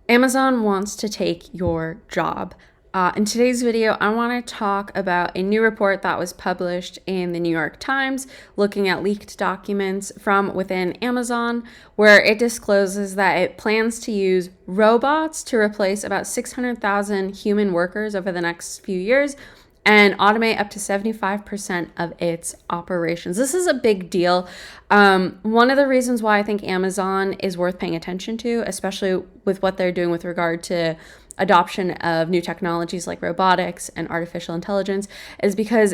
Amazon wants to take your job. In today's video, I want to talk about a new report that was published in the New York Times looking at leaked documents from within Amazon, where it discloses that it plans to use robots to replace about 600,000 human workers over the next few years and automate up to 75% of its operations. This is a big deal. One of the reasons why I think Amazon is worth paying attention to, especially with what they're doing with regard to adoption of new technologies like robotics and artificial intelligence, is because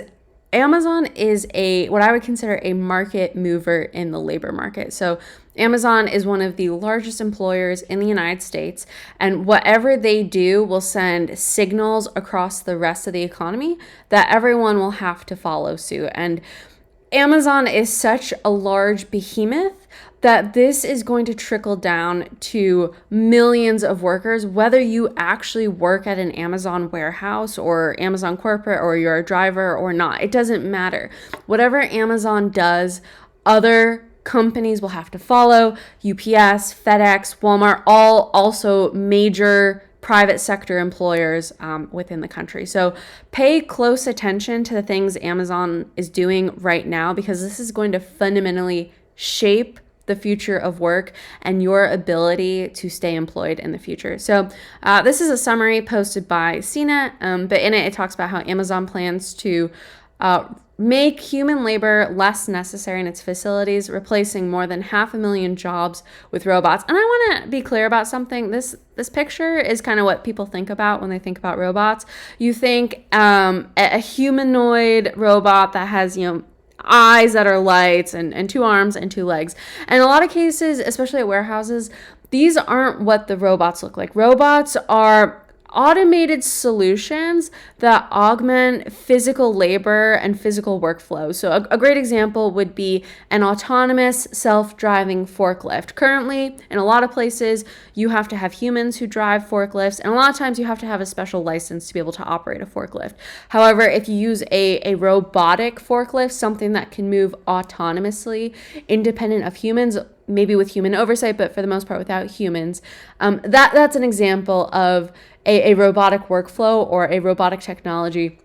Amazon is what I would consider a market mover in the labor market. So Amazon is one of the largest employers in the United States, and whatever they do will send signals across the rest of the economy that everyone will have to follow suit. And Amazon is such a large behemoth that this is going to trickle down to millions of workers, whether you actually work at an Amazon warehouse or Amazon corporate or you're a driver or not. It doesn't matter. Whatever Amazon does, other companies will have to follow. UPS, FedEx, Walmart, all also major private sector employers within the country. So pay close attention to the things Amazon is doing right now, because this is going to fundamentally shape the future of work and your ability to stay employed in the future. So this is a summary posted by CNET, but in it talks about how Amazon plans to make human labor less necessary in its facilities, replacing more than 500,000 jobs with robots. And I want to be clear about something. This picture is kind of what people think about when they think about robots. You think a humanoid robot that has, eyes that are lights and two arms and two legs. And in a lot of cases, especially at warehouses, these aren't what the robots look like. Robots are automated solutions that augment physical labor and physical workflow. So a great example would be an autonomous self-driving forklift. Currently, in a lot of places, you have to have humans who drive forklifts, and a lot of times you have to have a special license to be able to operate a forklift. However, if you use a robotic forklift, something that can move autonomously, independent of humans, maybe with human oversight, but for the most part without humans, that's an example of a robotic workflow or a robotic technology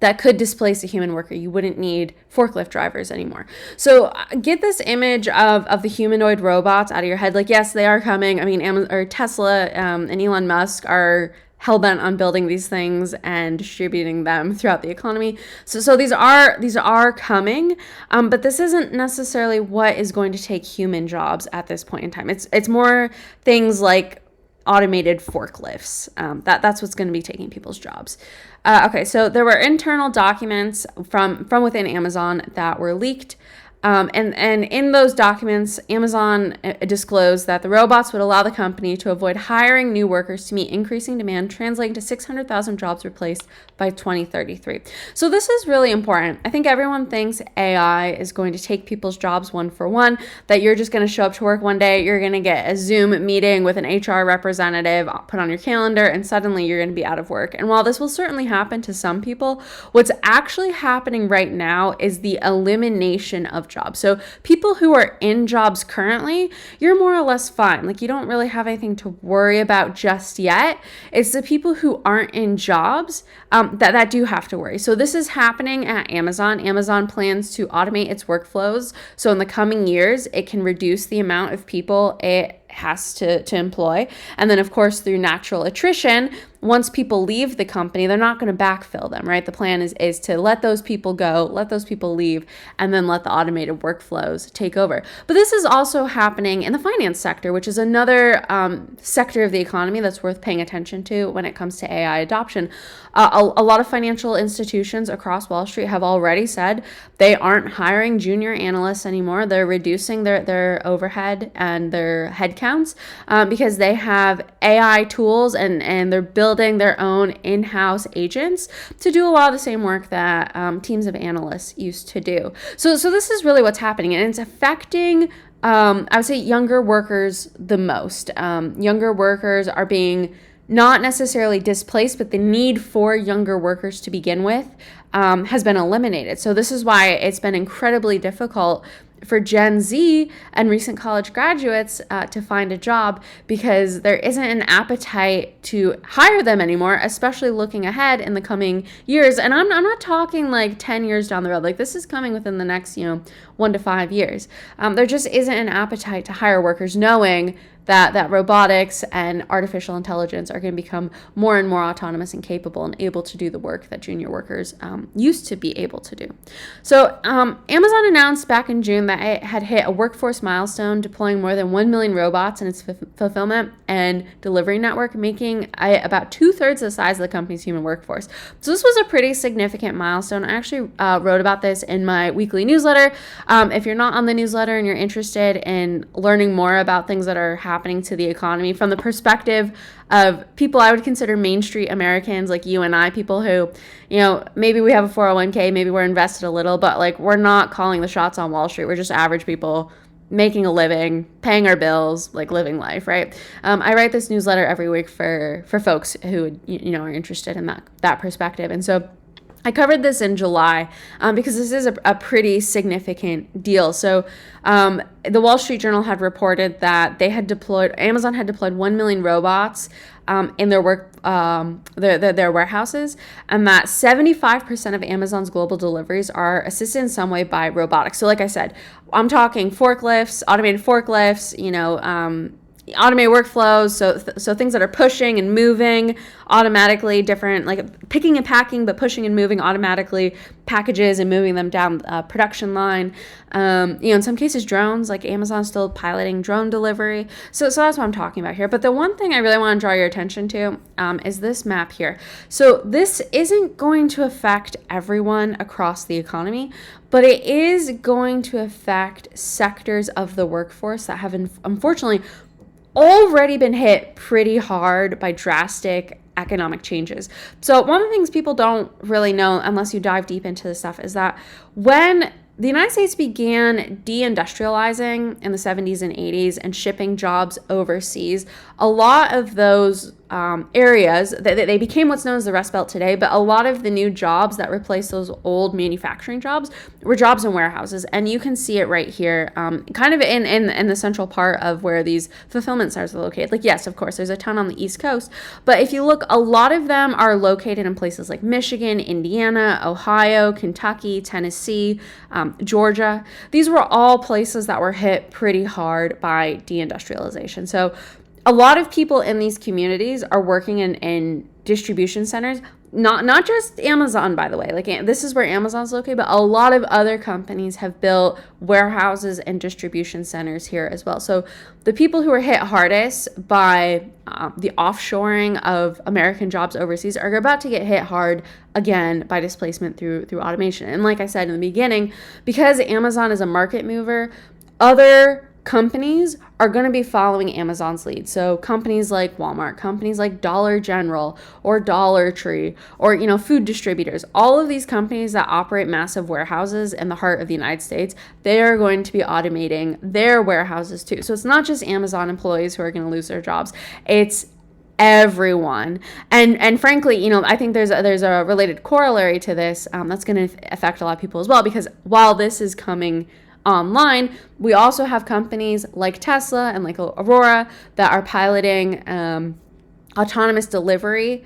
that could displace a human worker. You wouldn't need forklift drivers anymore. So get this image of the humanoid robots out of your head. Like, yes, they are coming. I mean, Tesla and Elon Musk are hell-bent on building these things and distributing them throughout the economy. So these are coming, but this isn't necessarily what is going to take human jobs at this point in time. It's more things like automated forklifts. That's what's going to be taking people's jobs. Okay, so there were internal documents from within Amazon that were leaked. And in those documents, Amazon disclosed that the robots would allow the company to avoid hiring new workers to meet increasing demand, translating to 600,000 jobs replaced by 2033. So this is really important. I think everyone thinks AI is going to take people's jobs one for one, that you're just going to show up to work one day, you're going to get a Zoom meeting with an HR representative, put on your calendar, and suddenly you're going to be out of work. And while this will certainly happen to some people, what's actually happening right now is the elimination of jobs. So people who are in jobs currently, you're more or less fine. Like, you don't really have anything to worry about just yet. It's the people who aren't in jobs that do have to worry. So this is happening at Amazon. Amazon plans to automate its workflows. So in the coming years, it can reduce the amount of people it has to employ. And then, of course, through natural attrition, once people leave the company, they're not going to backfill them, right? The plan is to let those people go, let those people leave, and then let the automated workflows take over. But this is also happening in the finance sector, which is another sector of the economy that's worth paying attention to when it comes to AI adoption. A lot of financial institutions across Wall Street have already said they aren't hiring junior analysts anymore. They're reducing their overhead and their headcounts because they have AI tools and they're building their own in-house agents to do a lot of the same work that teams of analysts used to do. So this is really what's happening, and it's affecting I would say younger workers the most. Younger workers are being not necessarily displaced, but the need for younger workers to begin with has been eliminated. So this is why it's been incredibly difficult for Gen Z and recent college graduates to find a job, because there isn't an appetite to hire them anymore, especially looking ahead in the coming years. And I'm not talking like 10 years down the road. Like, this is coming within the next, 1 to 5 years. There just isn't an appetite to hire workers, knowing that robotics and artificial intelligence are going to become more and more autonomous and capable and able to do the work that junior workers used to be able to do. So Amazon announced back in June that it had hit a workforce milestone, deploying more than 1 million robots in its fulfillment and delivery network, making it about 2/3 the size of the company's human workforce. So this was a pretty significant milestone. I actually wrote about this in my weekly newsletter. If you're not on the newsletter and you're interested in learning more about things that are happening to the economy from the perspective of people I would consider Main Street Americans, like you and I, people who, maybe we have a 401k, maybe we're invested a little, but like, we're not calling the shots on Wall Street. We're just average people making a living, paying our bills, like living life, right? I write this newsletter every week for folks who, are interested in that perspective. And so I covered this in July because this is a pretty significant deal. So the Wall Street Journal had reported that Amazon had deployed 1 million robots in their their warehouses, and that 75% of Amazon's global deliveries are assisted in some way by robotics. So like I said, I'm talking forklifts, automated forklifts, automated workflows, so things that are pushing and moving automatically, different, like picking and packing, but pushing and moving automatically packages and moving them down a production line. In some cases, drones, like Amazon's still piloting drone delivery. So that's what I'm talking about here. But the one thing I really want to draw your attention to is this map here. So this isn't going to affect everyone across the economy, but it is going to affect sectors of the workforce that have unfortunately already been hit pretty hard by drastic economic changes. So one of the things people don't really know, unless you dive deep into this stuff, is that when the United States began deindustrializing in the 70s and 80s and shipping jobs overseas, a lot of those areas, they became what's known as the Rust Belt today, but a lot of the new jobs that replaced those old manufacturing jobs were jobs in warehouses. And you can see it right here, kind of in the central part of where these fulfillment centers are located. Like, yes, of course, there's a ton on the East Coast, but if you look, a lot of them are located in places like Michigan, Indiana, Ohio, Kentucky, Tennessee, Georgia. These were all places that were hit pretty hard by deindustrialization. So a lot of people in these communities are working in distribution centers, not just Amazon, by the way. Like, this is where Amazon's located, but a lot of other companies have built warehouses and distribution centers here as well. So the people who are hit hardest by the offshoring of American jobs overseas are about to get hit hard again by displacement through automation. And like I said in the beginning, because Amazon is a market mover, other companies are going to be following Amazon's lead. So companies like Walmart, companies like Dollar General or Dollar Tree, or food distributors, all of these companies that operate massive warehouses in the heart of the United States, they are going to be automating their warehouses too. So it's not just Amazon employees who are going to lose their jobs. It's everyone. And frankly, I think there's a related corollary to this that's going to affect a lot of people as well, because while this is coming online, we also have companies like Tesla and like Aurora that are piloting autonomous delivery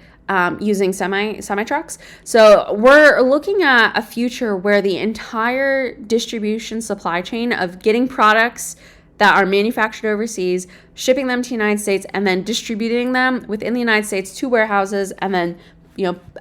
using semi trucks. So we're looking at a future where the entire distribution supply chain of getting products that are manufactured overseas, shipping them to the United States, and then distributing them within the United States to warehouses, and then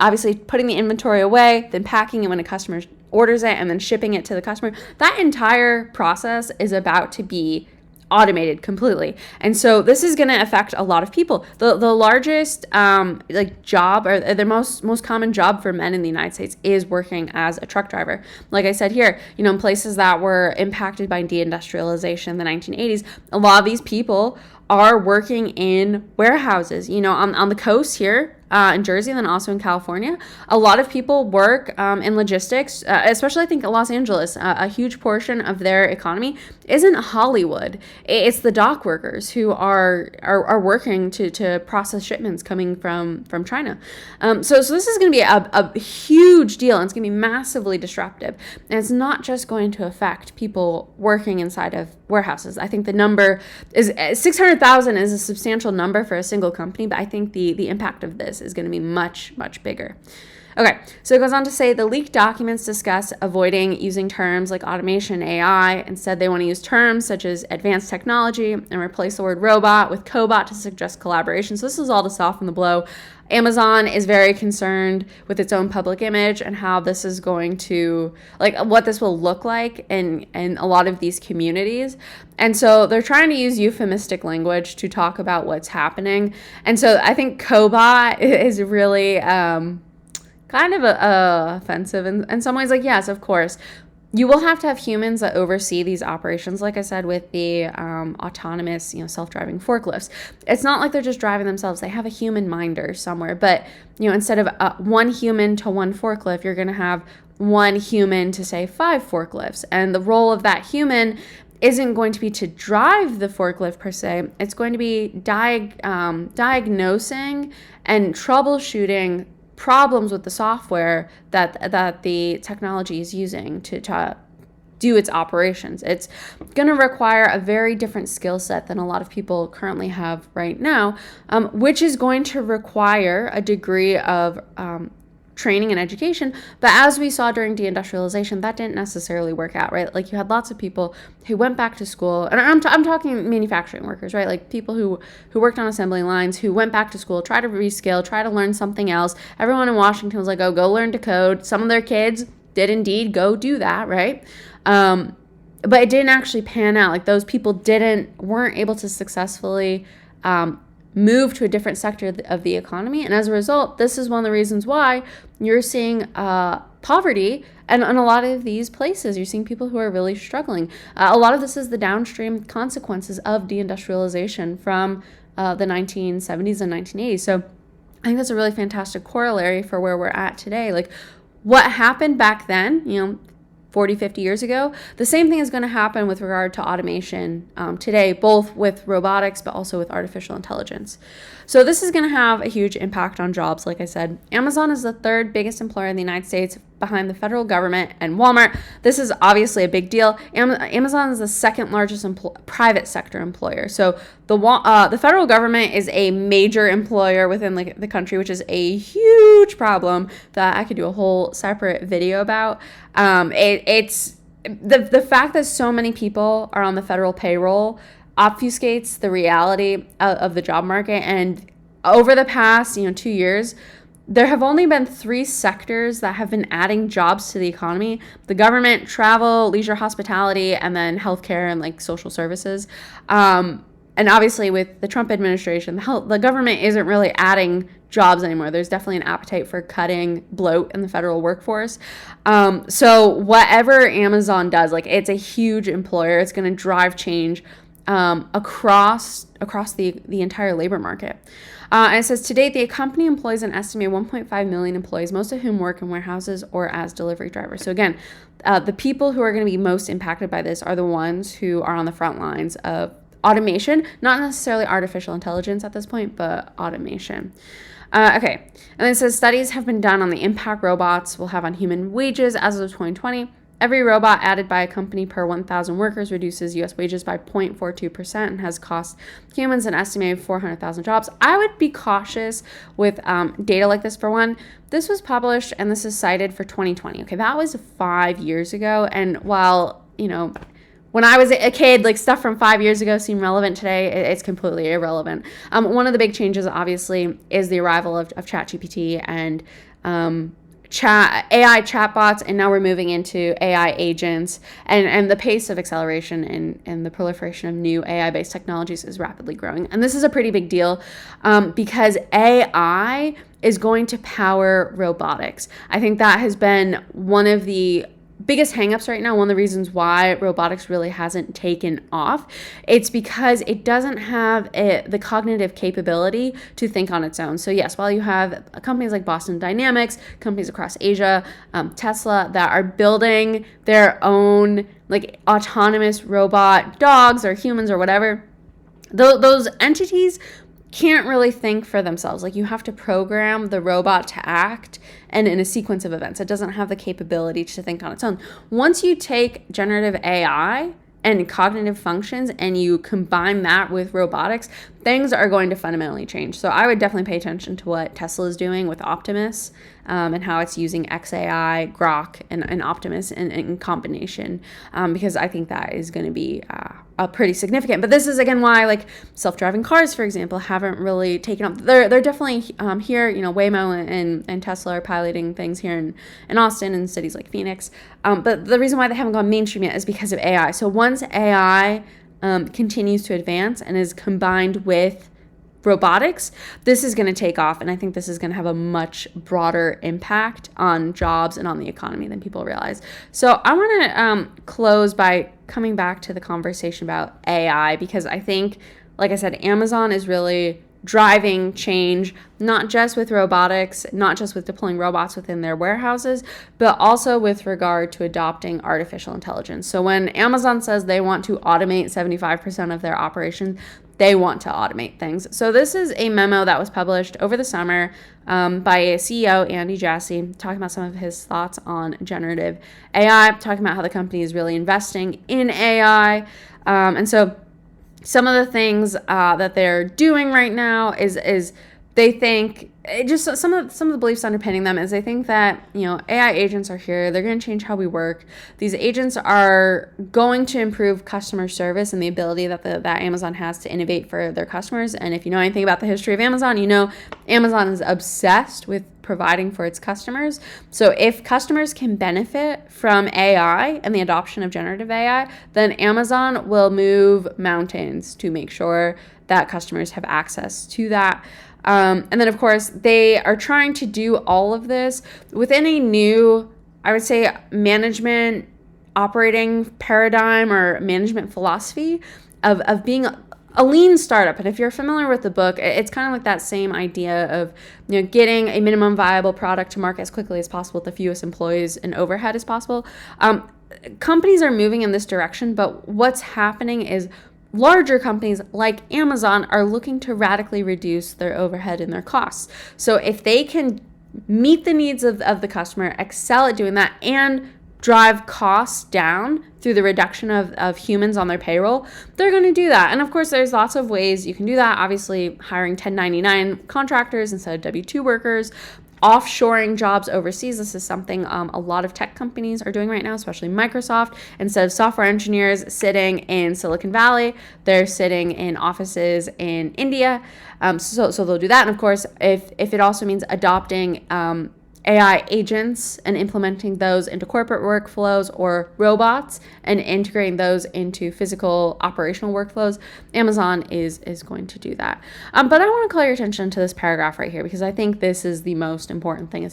obviously putting the inventory away, then packing it when a customer orders it, and then shipping it to the customer. That entire process is about to be automated completely. And so this is going to affect a lot of people. The largest job, or the most common job for men in the United States, is working as a truck driver. Like I said here, in places that were impacted by deindustrialization in the 1980s, a lot of these people are working in warehouses. On the coast here, in Jersey and then also in California. A lot of people work in logistics, especially I think Los Angeles. A huge portion of their economy isn't Hollywood. It's the dock workers who are working to process shipments coming from China. So this is going to be a huge deal, and it's going to be massively disruptive. And it's not just going to affect people working inside of warehouses. I think the number is 600,000 is a substantial number for a single company, but I think the impact of this is going to be much, much bigger. Okay, so it goes on to say the leaked documents discuss avoiding using terms like automation, AI. Instead, they want to use terms such as advanced technology and replace the word robot with cobot to suggest collaboration. So this is all to soften the blow. Amazon is very concerned with its own public image and how this is going to, like, what this will look like in a lot of these communities. And so they're trying to use euphemistic language to talk about what's happening. And so I think cobot is really kind of offensive in some ways. Like, yes, of course, you will have to have humans that oversee these operations. Like I said, with the autonomous, self-driving forklifts, it's not like they're just driving themselves. They have a human minder somewhere. But, instead of one human to one forklift, you're going to have one human to, say, 5 forklifts. And the role of that human isn't going to be to drive the forklift per se. It's going to be diagnosing and troubleshooting problems with the software that the technology is using to do its operations. It's going to require a very different skill set than a lot of people currently have right now, which is going to require a degree of training and education. But as we saw during deindustrialization, that didn't necessarily work out, right? Like, you had lots of people who went back to school, and I'm talking manufacturing workers, right? Like people who worked on assembly lines, who went back to school, try to reskill, try to learn something else. Everyone in Washington was like, oh, go learn to code. Some of their kids did indeed go do that, right? But it didn't actually pan out. Like, those people weren't able to successfully move to a different sector of the economy. And as a result, this is one of the reasons why you're seeing poverty. And in a lot of these places, you're seeing people who are really struggling. A lot of this is the downstream consequences of deindustrialization from the 1970s and 1980s. So I think that's a really fantastic corollary for where we're at today. Like, what happened back then, 40, 50 years ago, the same thing is going to happen with regard to automation today, both with robotics, but also with artificial intelligence. So this is going to have a huge impact on jobs. Like I said, Amazon is the 3rd biggest employer in the United States behind the federal government and Walmart. This is obviously a big deal. Amazon is the 2nd largest private sector employer. So the federal government is a major employer within the country, which is a huge problem that I could do a whole separate video about. It's the fact that so many people are on the federal payroll obfuscates the reality of the job market. And over the past 2 years, there have only been 3 sectors that have been adding jobs to the economy: the government, travel, leisure, hospitality, and then healthcare and social services. And obviously with the Trump administration, the government isn't really adding jobs anymore. There's definitely an appetite for cutting bloat in the federal workforce. So whatever Amazon does, it's a huge employer. It's going to drive change across the entire labor market. And it says, to date, the company employs an estimated 1.5 million employees, most of whom work in warehouses or as delivery drivers. So again, the people who are going to be most impacted by this are the ones who are on the front lines of automation, not necessarily artificial intelligence at this point, but automation. Okay, and then it says studies have been done on the impact robots will have on human wages as of 2020. Every robot added by a company per 1,000 workers reduces U.S. wages by 0.42% and has cost humans an estimated 400,000 jobs. I would be cautious with data like this. For one, this was published and this is cited for 2020. Okay, that was 5 years ago. And while, when I was a kid, stuff from 5 years ago seemed relevant today, it's completely irrelevant. One of the big changes, obviously, is the arrival of ChatGPT and AI chatbots, and now we're moving into AI agents, and the pace of acceleration and the proliferation of new AI-based technologies is rapidly growing. And this is a pretty big deal because AI is going to power robotics. I think that has been one of the biggest hangups right now, one of the reasons why robotics really hasn't taken off, it's because it doesn't have the cognitive capability to think on its own. So yes, while you have companies like Boston Dynamics, companies across Asia, Tesla, that are building their own like autonomous robot dogs or humans or whatever, those entities can't really think for themselves. Like, you have to program the robot to act and in a sequence of events. It doesn't have the capability to think on its own. Once you take generative AI and cognitive functions and you combine that with robotics, things are going to fundamentally change. So I would definitely pay attention to what Tesla is doing with Optimus, and how it's using XAI, Grok, and Optimus in combination, because I think that is going to be pretty significant. But this is, again, why like self-driving cars, for example, haven't really taken up. They're definitely here. Waymo and Tesla are piloting things here in Austin and cities like Phoenix. But the reason why they haven't gone mainstream yet is because of AI. So once AI continues to advance and is combined with robotics, this is going to take off, and I think this is going to have a much broader impact on jobs and on the economy than people realize. So I want to close by coming back to the conversation about AI, because I think, like I said, Amazon is really driving change, not just with robotics, not just with deploying robots within their warehouses, but also with regard to adopting artificial intelligence. So when Amazon says they want to automate 75% of their operations, they want to automate things. So this is a memo that was published over the summer by CEO Andy Jassy, talking about some of his thoughts on generative AI, talking about how the company is really investing in AI. And so some of the things that they're doing right now is they think, just some of the beliefs underpinning them is they think that, AI agents are here. They're going to change how we work. These agents are going to improve customer service and the ability that Amazon has to innovate for their customers. And if you know anything about the history of Amazon, Amazon is obsessed with providing for its customers. So if customers can benefit from AI and the adoption of generative AI, then Amazon will move mountains to make sure that customers have access to that. And then, of course, they are trying to do all of this within a new, I would say, management operating paradigm or management philosophy of being a lean startup. And if you're familiar with the book, it's kind of like that same idea of getting a minimum viable product to market as quickly as possible with the fewest employees and overhead as possible. Companies are moving in this direction, but what's happening is larger companies like Amazon are looking to radically reduce their overhead and their costs. So if they can meet the needs of the customer, excel at doing that, and drive costs down through the reduction of humans on their payroll, they're going to do that. And of course, there's lots of ways you can do that. Obviously, hiring 1099 contractors instead of W-2 workers, offshoring jobs overseas. This is something a lot of tech companies are doing right now, especially Microsoft. Instead of software engineers sitting in Silicon Valley, they're sitting in offices in India. So they'll do that. And of course, if it also means adopting AI agents and implementing those into corporate workflows or robots and integrating those into physical operational workflows, Amazon is going to do that. But I want to call your attention to this paragraph right here, because I think this is the most important thing.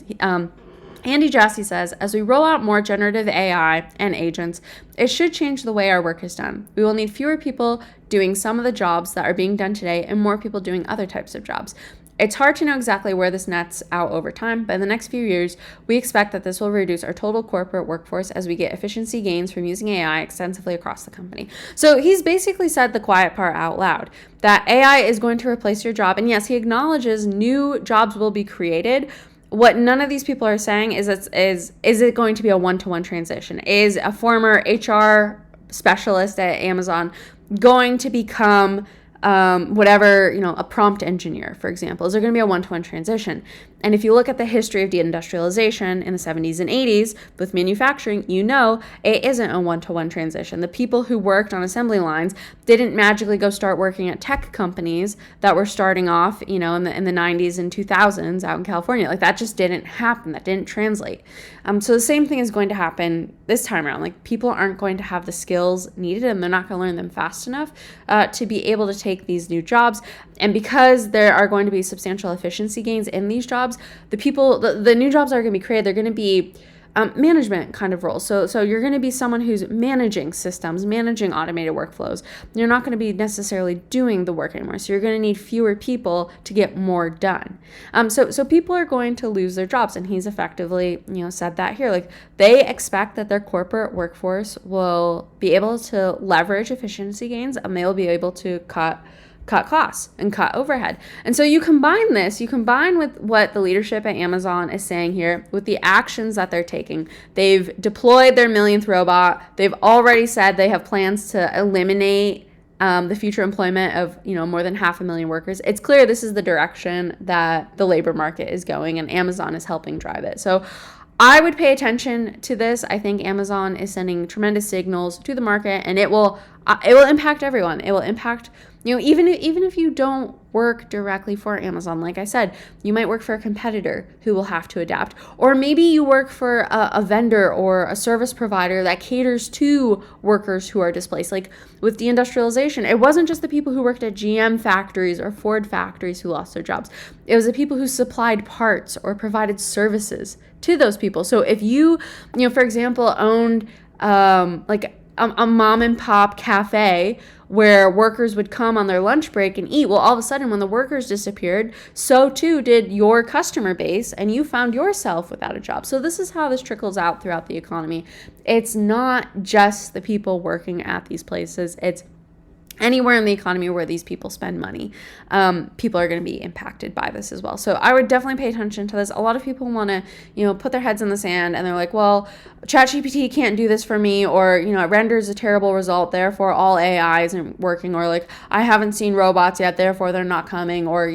Andy Jassy says, as we roll out more generative AI and agents, it should change the way our work is done. We will need fewer people doing some of the jobs that are being done today and more people doing other types of jobs. It's hard to know exactly where this nets out over time, but in the next few years, we expect that this will reduce our total corporate workforce as we get efficiency gains from using AI extensively across the company. So he's basically said the quiet part out loud, that AI is going to replace your job. And yes, he acknowledges new jobs will be created. What none of these people are saying is it going to be a one-to-one transition? Is a former HR specialist at Amazon going to become a prompt engineer, for example? Is there going to be a one-to-one transition? And if you look at the history of deindustrialization in the 70s and 80s with manufacturing, it isn't a one-to-one transition. The people who worked on assembly lines didn't magically go start working at tech companies that were starting off, in the 90s and 2000s out in California. Like, that just didn't happen. That didn't translate. So the same thing is going to happen this time around. Like, people aren't going to have the skills needed, and they're not going to learn them fast enough to be able to take these new jobs. And because there are going to be substantial efficiency gains in these jobs, the new jobs that are going to be created, they're going to be management kind of roles. So you're going to be someone who's managing systems, managing automated workflows. You're not going to be necessarily doing the work anymore. So you're going to need fewer people to get more done. So people are going to lose their jobs, and he's effectively, said that here. Like, they expect that their corporate workforce will be able to leverage efficiency gains, and they will be able to cut costs and cut overhead. And so you combine with what the leadership at Amazon is saying here, with the actions that they're taking. They've deployed their millionth robot. They've already said they have plans to eliminate the future employment of more than 500,000 workers. It's clear this is the direction that the labor market is going, and Amazon is helping drive it. So I would pay attention to this. I think Amazon is sending tremendous signals to the market, and it will impact everyone. It will impact, even if you don't work directly for Amazon. Like I said, you might work for a competitor who will have to adapt, or maybe you work for a vendor or a service provider that caters to workers who are displaced. Like with deindustrialization, it wasn't just the people who worked at GM factories or Ford factories who lost their jobs. It was the people who supplied parts or provided services to those people. So if you, for example, owned like a mom and pop cafe where workers would come on their lunch break and eat, well, all of a sudden when the workers disappeared, so too did your customer base, and you found yourself without a job. So this is how this trickles out throughout the economy. It's not just the people working at these places. It's anywhere in the economy where these people spend money. People are going to be impacted by this as well. So I would definitely pay attention to this. A lot of people want to, put their heads in the sand, and they're like, well, ChatGPT can't do this for me, or, it renders a terrible result, therefore all AI isn't working, or like, I haven't seen robots yet, therefore they're not coming, or,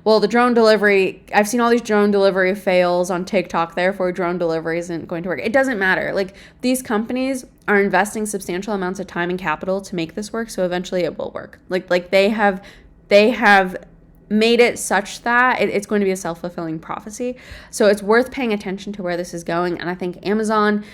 well, the drone delivery, I've seen all these drone delivery fails on TikTok, therefore drone delivery isn't going to work. It doesn't matter. Like, these companies are investing substantial amounts of time and capital to make this work, so eventually it will work. Like they have made it such that it's going to be a self-fulfilling prophecy. So it's worth paying attention to where this is going, and I think Amazon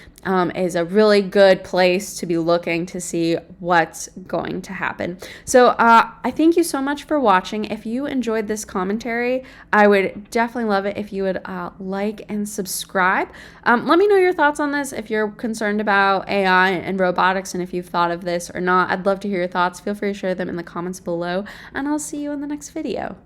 is a really good place to be looking to see what's going to happen. So I thank you so much for watching. If you enjoyed this commentary, I would definitely love it if you would like and subscribe. Let me know your thoughts on this, if you're concerned about AI and robotics, and if you've thought of this or not. I'd love to hear your thoughts. Feel free to share them in the comments below, and I'll see you in the next video.